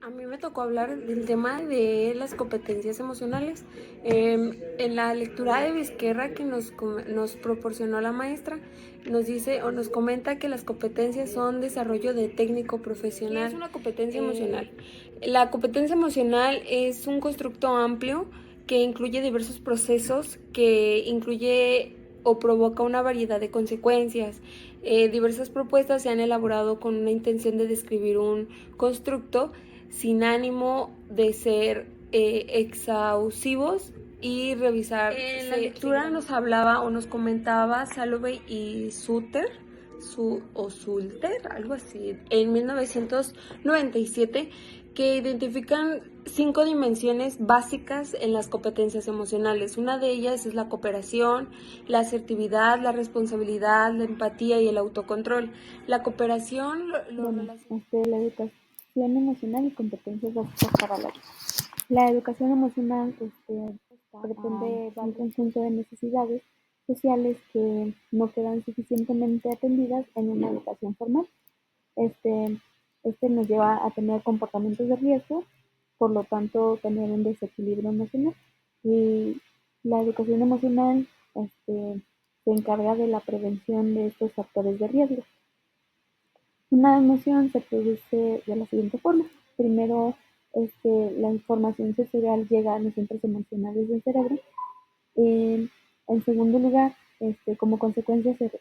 A mí me tocó hablar del tema de las competencias emocionales. En la lectura de Vizquerra que nos proporcionó la maestra, nos dice o nos comenta que las competencias son desarrollo de técnico profesional. ¿Qué es una competencia emocional? La competencia emocional es un constructo amplio que incluye diversos procesos, que incluye o provoca una variedad de consecuencias. Diversas propuestas se han elaborado con una intención de describir un constructo sin ánimo de ser exhaustivos y revisar. En la lectura nos hablaba o nos comentaba Salovey y Sulter, algo así, en 1997, que identifican 5 dimensiones básicas en las competencias emocionales. Una de ellas es la cooperación, la asertividad, la responsabilidad, la empatía y el autocontrol. La cooperación Bueno, la educación emocional y competencias básicas para la vida. La educación emocional pretende dar un conjunto de necesidades sociales que no quedan suficientemente atendidas en una educación formal. Este, este nos lleva a tener comportamientos de riesgo, por lo tanto tener un desequilibrio emocional. Y la educación emocional se encarga de la prevención de estos factores de riesgo. Una emoción se produce de la siguiente forma. Primero, la información sensorial llega a los centros emocionales del cerebro. En segundo lugar, como consecuencia se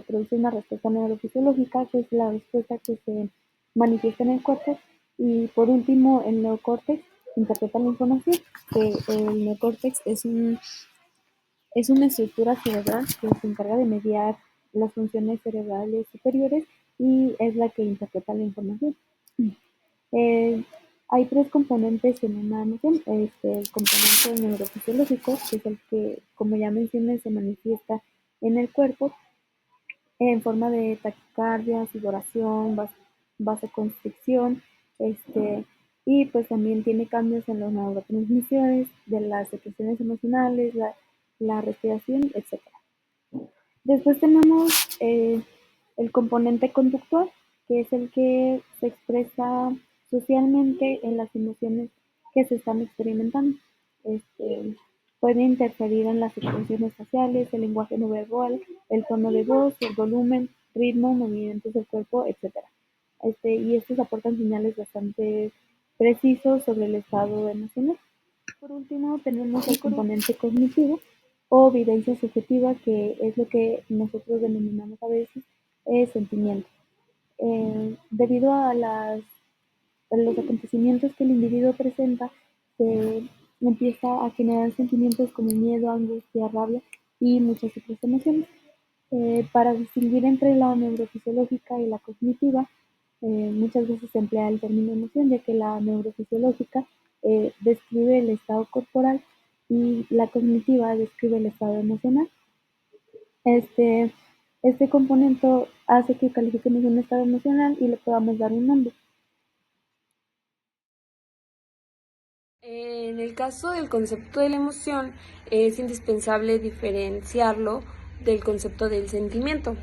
produce una respuesta neurofisiológica, que es la respuesta que se manifiesta en el cuerpo. Y por último, el neocórtex interpreta la información, que el neocórtex es una estructura cerebral que se encarga de mediar las funciones cerebrales superiores y es la que interpreta la información. Eh, Hay tres componentes en una emoción. El componente neurofisiológico, que es el que, como ya mencioné, se manifiesta en el cuerpo en forma de taquicardia, sudoración, vasoconstricción, y pues también tiene cambios en los neurotransmisores, de las secreciones emocionales, la respiración, etcétera. Después tenemos el componente conductual, que es el que se expresa socialmente en las emociones que se están experimentando. Este, Puede interferir en las expresiones faciales, el lenguaje no verbal, el tono de voz, el volumen, ritmo, movimientos del cuerpo, etcétera. Y estos aportan señales bastante precisos sobre el estado emocional. Por último, tenemos el componente cognitivo o vivencia subjetiva, que es lo que nosotros denominamos a veces sentimiento. Debido a los acontecimientos que el individuo presenta, se empieza a generar sentimientos como miedo, angustia, rabia y muchas otras emociones. Para distinguir entre la neurofisiológica y la cognitiva, muchas veces se emplea el término emoción, ya que la neurofisiológica describe el estado corporal y la cognitiva describe el estado emocional. Este, este componente hace que califiquemos un estado emocional y le podamos dar un nombre. En el caso del concepto de la emoción, es indispensable diferenciarlo del concepto del sentimiento,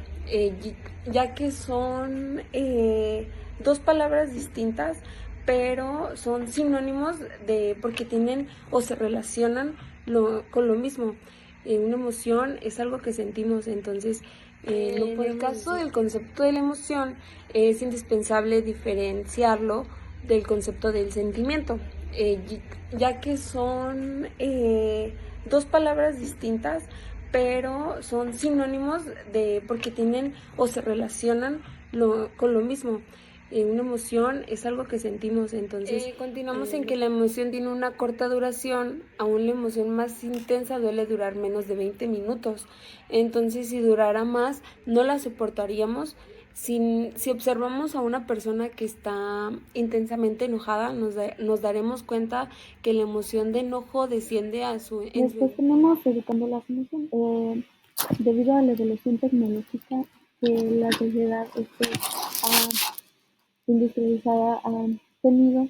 ya que son dos palabras distintas, pero son sinónimos porque tienen o se relacionan con lo mismo. Una emoción es algo que sentimos, entonces en el caso del concepto de la emoción, es indispensable diferenciarlo del concepto del sentimiento, ya que son dos palabras distintas, pero son sinónimos porque tienen o se relacionan con lo mismo. Una emoción es algo que sentimos, entonces continuamos en que la emoción tiene una corta duración, aún la emoción más intensa duele durar menos de 20 minutos, entonces si durara más no la soportaríamos. Si observamos a una persona que está intensamente enojada, nos daremos cuenta que la emoción de enojo desciende a su... Después tenemos educando las emociones. Debido a la evolución tecnológica que la sociedad industrializada ha tenido,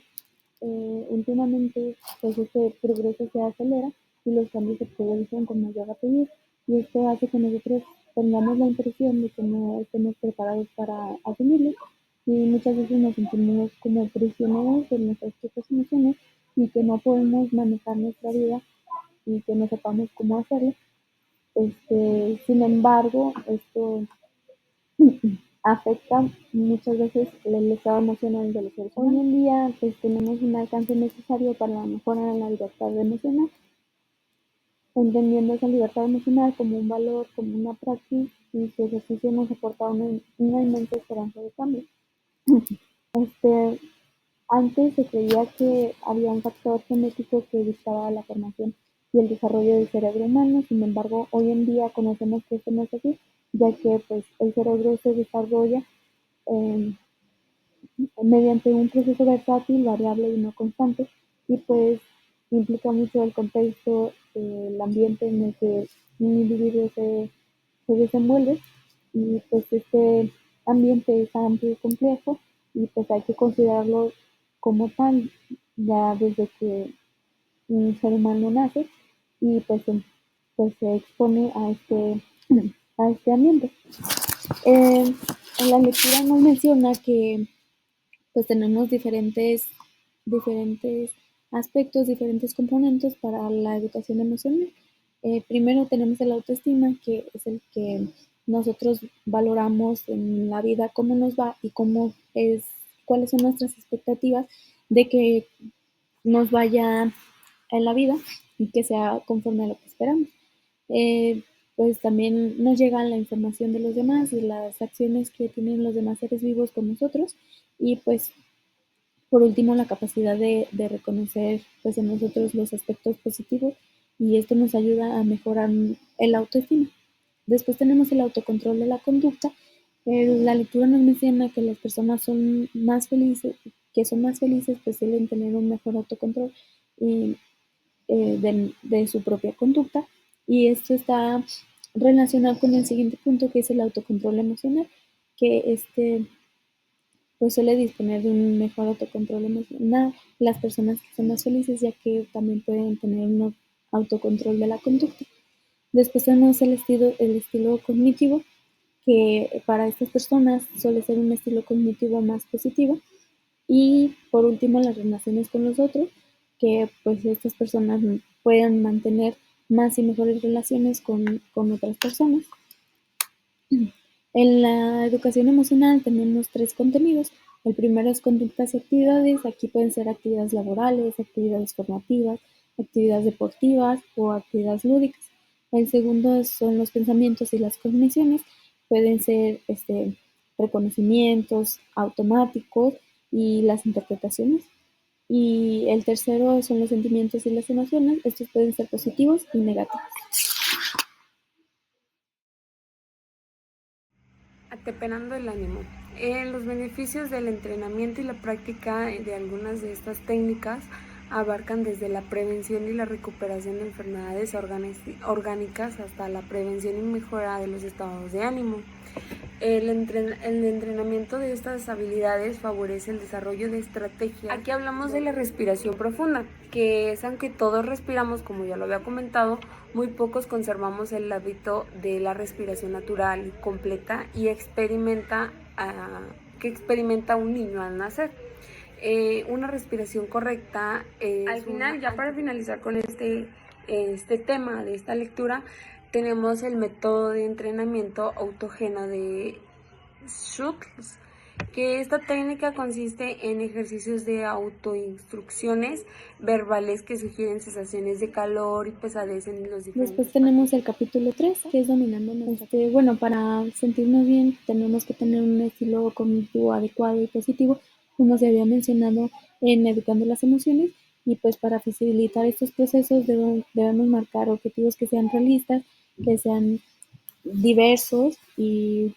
últimamente pues este progreso se acelera y los cambios se producen con mayor rapidez, y esto hace que nosotros tengamos la impresión de que no estemos preparados para asumirlo. y muchas veces nos sentimos como prisioneros de nuestras propias emociones y que no podemos manejar nuestra vida y que no sepamos cómo hacerlo. Sin embargo, esto afecta muchas veces el estado emocional de los seres humanos. Hoy en día pues tenemos un alcance necesario para la mejora de la libertad emocional, entendiendo esa libertad emocional como un valor, como una práctica y su ejercicio nos aporta una inmensa esperanza de cambio. Este, Antes se creía que había un factor genético que dictaba la formación y el desarrollo del cerebro humano. Sin embargo, hoy en día conocemos que esto no es así, ya que pues, el cerebro se desarrolla eh, mediante un proceso versátil, variable y no constante, y pues implica mucho el contexto, el ambiente en el que un individuo se desenvuelve, y pues este ambiente es amplio y complejo, y pues hay que considerarlo como tal, ya desde que un ser humano nace y pues se expone a este ambiente. En la lectura nos menciona que pues tenemos diferentes aspectos, diferentes componentes para la educación emocional. Primero tenemos el autoestima, que es el que nosotros valoramos en la vida cómo nos va y cuáles son nuestras expectativas de que nos vaya en la vida y que sea conforme a lo que esperamos. Eh, pues también nos llega la información de los demás y las acciones que tienen los demás seres vivos con nosotros, y pues por último la capacidad de reconocer pues en nosotros los aspectos positivos, y esto nos ayuda a mejorar el autoestima. Después tenemos el autocontrol de la conducta. La lectura nos menciona que las personas son más felices, pues suelen tener un mejor autocontrol y, de su propia conducta, y esto está relacionado con el siguiente punto, que es el autocontrol emocional, que pues suele disponer de un mejor autocontrol emocional las personas que son más felices, ya que también pueden tener un autocontrol de la conducta. Después tenemos el estilo cognitivo, que para estas personas suele ser un estilo cognitivo más positivo. Y por último, las relaciones con los otros, que pues estas personas pueden mantener más y mejores relaciones con otras personas. En la educación emocional tenemos tres contenidos. El primero es conductas y actividades. Aquí pueden ser actividades laborales, actividades formativas, actividades deportivas o actividades lúdicas. El segundo son los pensamientos y las cogniciones. Pueden ser reconocimientos automáticos y las interpretaciones. Y el tercero son los sentimientos y las emociones. Estos pueden ser positivos y negativos. Ateperando el ánimo. Los beneficios del entrenamiento y la práctica de algunas de estas técnicas abarcan desde la prevención y la recuperación de enfermedades orgánicas hasta la prevención y mejora de los estados de ánimo. El entrenamiento de estas habilidades favorece el desarrollo de estrategias. Aquí hablamos de la respiración profunda, que es, aunque todos respiramos, como ya lo había comentado, muy pocos conservamos el hábito de la respiración natural y completa y que experimenta un niño al nacer. Una respiración correcta. Al final, ya para finalizar con este tema de esta lectura, tenemos el método de entrenamiento autógeno de Schultz, que esta técnica consiste en ejercicios de autoinstrucciones verbales que sugieren sensaciones de calor y pesadez en los diferentes. Después tenemos el capítulo 3, que es dominando nuestra. Bueno, para sentirnos bien tenemos que tener un estilo cognitivo adecuado y positivo, como se había mencionado en Educando las Emociones, y pues para facilitar estos procesos debemos marcar objetivos que sean realistas, que sean diversos y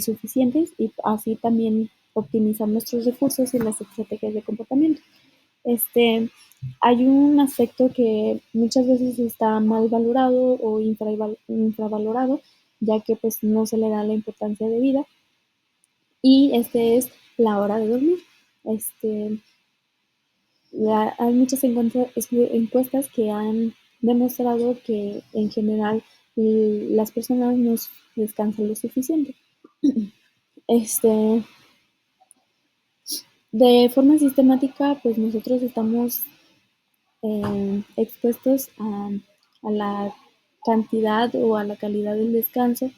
suficientes, y así también optimizar nuestros recursos y las estrategias de comportamiento. Hay un aspecto que muchas veces está mal valorado o infravalorado, ya que pues no se le da la importancia debida, y es la hora de dormir. Hay muchas encuestas que han demostrado que en general las personas no descansan lo suficiente. Este, De forma sistemática, pues nosotros estamos expuestos a la cantidad o a la calidad del descanso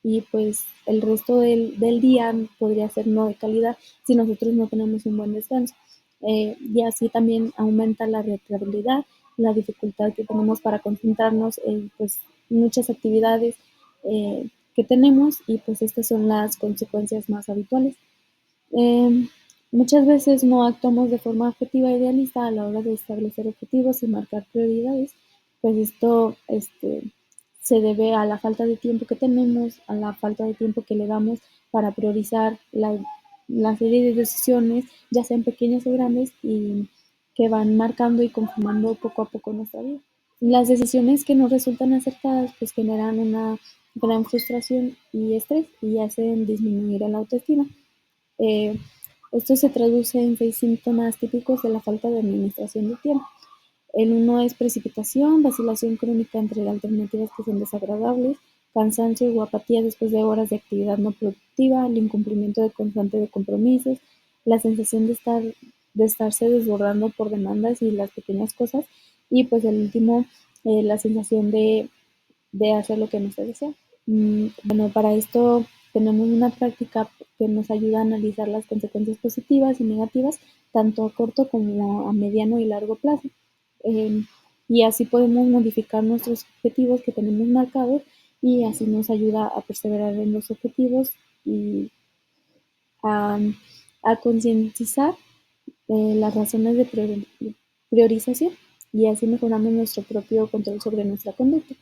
y pues el resto del día podría ser no de calidad si nosotros no tenemos un buen descanso. Y así también aumenta la irritabilidad, la dificultad que tenemos para concentrarnos en pues, muchas actividades que tenemos y pues estas son las consecuencias más habituales. Eh, Muchas veces no actuamos de forma objetiva e idealista a la hora de establecer objetivos y marcar prioridades, pues esto se debe a la falta de tiempo que tenemos, a la falta de tiempo que le damos para priorizar la serie de decisiones, ya sean pequeñas o grandes, y que van marcando y conformando poco a poco nuestra vida. Las decisiones que no resultan acertadas pues generan una gran frustración y estrés y hacen disminuir el autoestima. Eh, Esto se traduce en 6 síntomas típicos de la falta de administración del tiempo. El uno es precipitación, vacilación crónica entre alternativas que son desagradables, cansancio o apatía después de horas de actividad no productiva, el incumplimiento constante de compromisos, la sensación de estarse desbordando por demandas y las pequeñas cosas, y pues el último, la sensación de hacer lo que no se desea. Bueno, para esto tenemos una práctica que nos ayuda a analizar las consecuencias positivas y negativas, tanto a corto como a mediano y largo plazo. Eh, y así podemos modificar nuestros objetivos que tenemos marcados y así nos ayuda a perseverar en los objetivos y a, a concientizar las razones de priorización y así mejoramos nuestro propio control sobre nuestra conducta.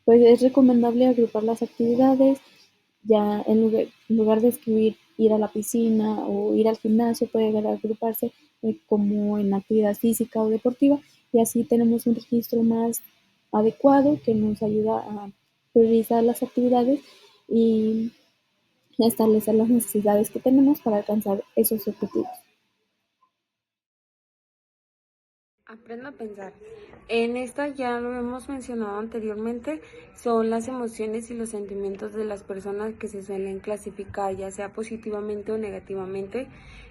Pues es recomendable agrupar las actividades, ya en lugar de escribir ir a la piscina o ir al gimnasio, puede agruparse como en actividad física o deportiva y así tenemos un registro más adecuado que nos ayuda a priorizar las actividades y establecer las necesidades que tenemos para alcanzar esos objetivos. Aprendo a pensar. En esta ya lo hemos mencionado anteriormente, son las emociones y los sentimientos de las personas que se suelen clasificar, ya sea positivamente o negativamente.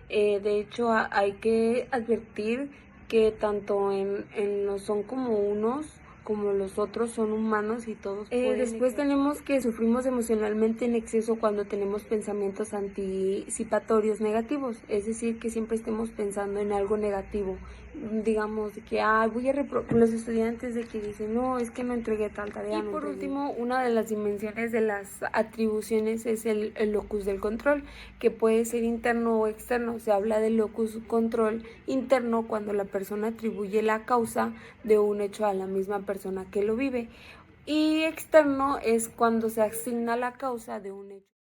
De hecho, hay que advertir que tanto en los son como unos como los otros son humanos y todos después tenemos que sufrimos emocionalmente en exceso cuando tenemos pensamientos anticipatorios negativos, es decir, que siempre estemos pensando en algo negativo, digamos de que voy a reprobar los estudiantes de que dicen no, es que no entregué tal tarea. Y por último, una de las dimensiones de las atribuciones es el locus del control, que puede ser interno o externo. Se habla del locus control interno cuando la persona atribuye la causa de un hecho a la misma persona que lo vive, y externo es cuando se asigna la causa de un hecho.